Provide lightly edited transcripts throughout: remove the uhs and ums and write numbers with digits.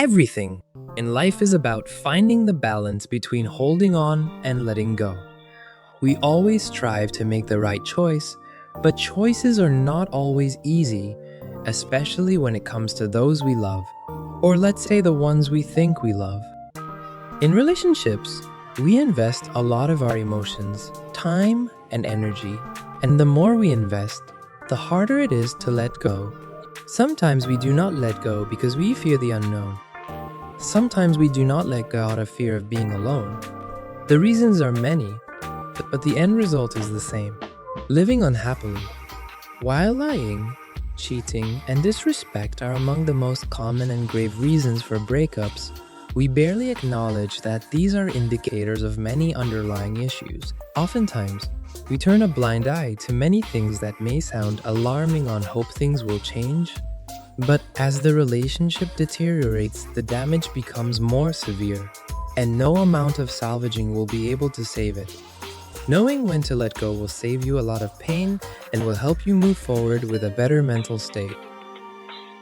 Everything in life is about finding the balance between holding on and letting go. We always strive to make the right choice, but choices are not always easy, especially when it comes to those we love, or let's say the ones we think we love. In relationships, we invest a lot of our emotions, time, and energy, and the more we invest, the harder it is to let go. Sometimes we do not let go because we fear the unknown. Sometimes we do not let go out of fear of being alone. The reasons are many, but the end result is the same: living unhappily. While lying, cheating, and disrespect are among the most common and grave reasons for breakups, we barely acknowledge that these are indicators of many underlying issues. Oftentimes, we turn a blind eye to many things that may sound alarming on hope things will change, but as the relationship deteriorates, the damage becomes more severe, and no amount of salvaging will be able to save it. Knowing when to let go will save you a lot of pain and will help you move forward with a better mental state.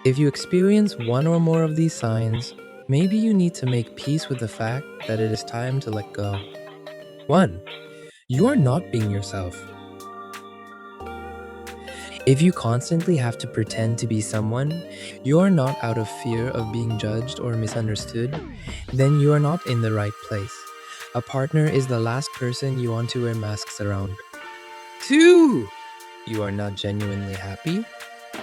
If you experience one or more of these signs, maybe you need to make peace with the fact that it is time to let go. 1. You are not being yourself. If you constantly have to pretend to be someone, you are not out of fear of being judged or misunderstood, then you are not in the right place. A partner is the last person you want to wear masks around. 2. You are not genuinely happy.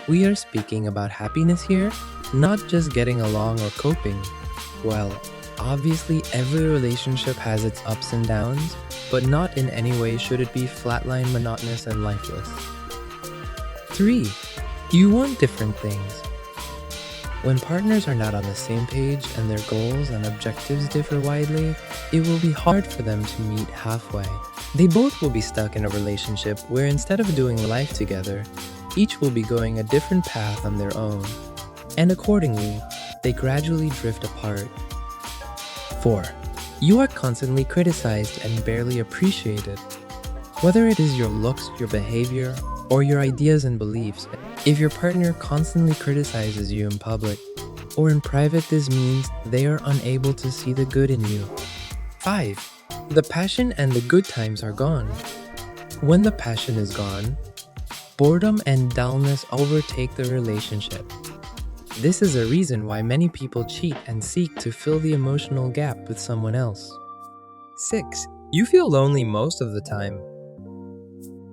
We are speaking about happiness here, not just getting along or coping. Well, obviously every relationship has its ups and downs, but not in any way should it be flatline, monotonous, and lifeless. 3. You want different things. When partners are not on the same page and their goals and objectives differ widely, it will be hard for them to meet halfway. They both will be stuck in a relationship where instead of doing life together, each will be going a different path on their own, and accordingly, they gradually drift apart. 4. You are constantly criticized and barely appreciated. Whether it is your looks, your behavior, or your ideas and beliefs, if your partner constantly criticizes you in public or in private, this means they are unable to see the good in you. 5. The passion and the good times are gone. When the passion is gone, boredom and dullness overtake the relationship. This is a reason why many people cheat and seek to fill the emotional gap with someone else. 6. You feel lonely most of the time.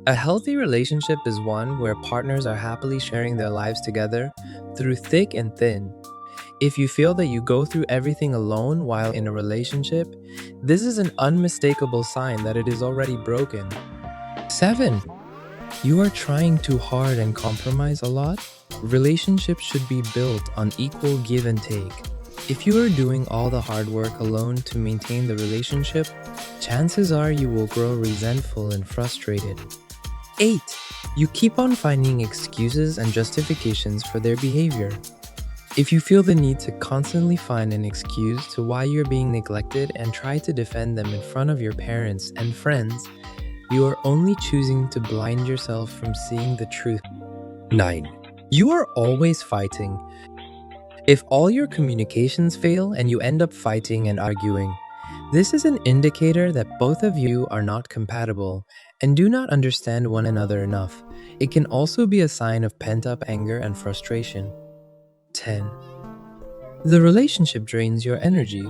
A healthy relationship is one where partners are happily sharing their lives together through thick and thin. If you feel that you go through everything alone while in a relationship, this is an unmistakable sign that it is already broken. 7. You are trying too hard and compromise a lot. Relationships should be built on equal give and take. If you are doing all the hard work alone to maintain the relationship, chances are you will grow resentful and frustrated. 8. You keep on finding excuses and justifications for their behavior. If you feel the need to constantly find an excuse to why you're being neglected and try to defend them in front of your parents and friends, you are only choosing to blind yourself from seeing the truth. 9. You are always fighting. If all your communications fail and you end up fighting and arguing, this is an indicator that both of you are not compatible and do not understand one another enough. It can also be a sign of pent-up anger and frustration. 10. The relationship drains your energy.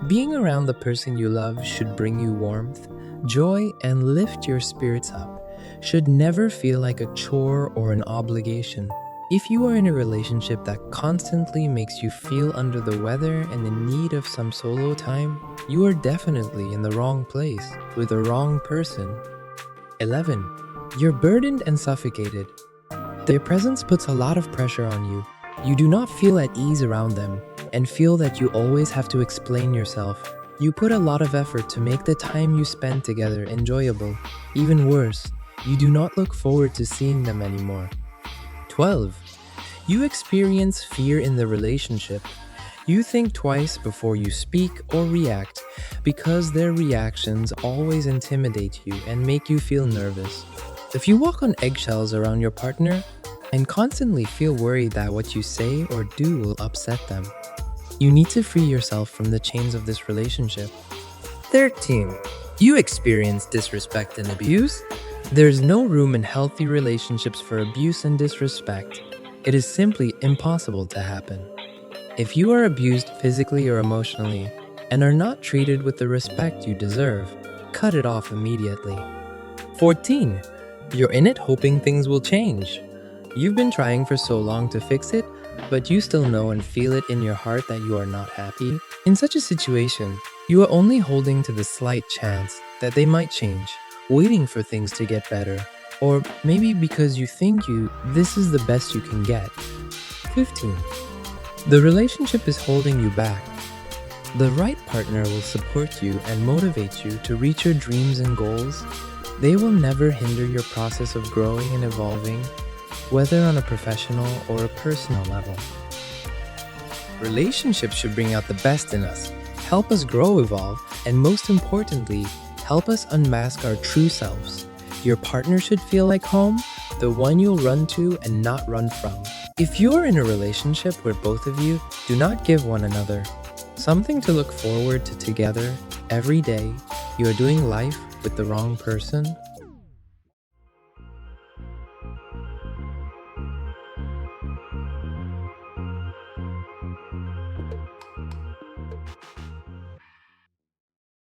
Being around the person you love should bring you warmth, joy, and lift your spirits up. Should never feel like a chore or an obligation. If you are in a relationship that constantly makes you feel under the weather and in need of some solo time, you are definitely in the wrong place with the wrong person. 11. You're burdened and suffocated. Their presence puts a lot of pressure on you. You do not feel at ease around them and feel that you always have to explain yourself. You put a lot of effort to make the time you spend together enjoyable. Even worse, you do not look forward to seeing them anymore. 12. You experience fear in the relationship. You think twice before you speak or react because their reactions always intimidate you and make you feel nervous. If you walk on eggshells around your partner and constantly feel worried that what you say or do will upset them. You need to free yourself from the chains of this relationship. 13. You experience disrespect and abuse? There's no room in healthy relationships for abuse and disrespect. It is simply impossible to happen. If you are abused physically or emotionally and are not treated with the respect you deserve, cut it off immediately. 14. You're in it hoping things will change. You've been trying for so long to fix it, but you still know and feel it in your heart that you are not happy. In such a situation, you are only holding to the slight chance that they might change, waiting for things to get better, or maybe because you think this is the best you can get. 15. The relationship is holding you back. The right partner will support you and motivate you to reach your dreams and goals. They will never hinder your process of growing and evolving, whether on a professional or a personal level. Relationships should bring out the best in us, help us grow, evolve, and most importantly, help us unmask our true selves. Your partner should feel like home, the one you'll run to and not run from. If you're in a relationship where both of you do not give one another something to look forward to together every day, you are doing life with the wrong person.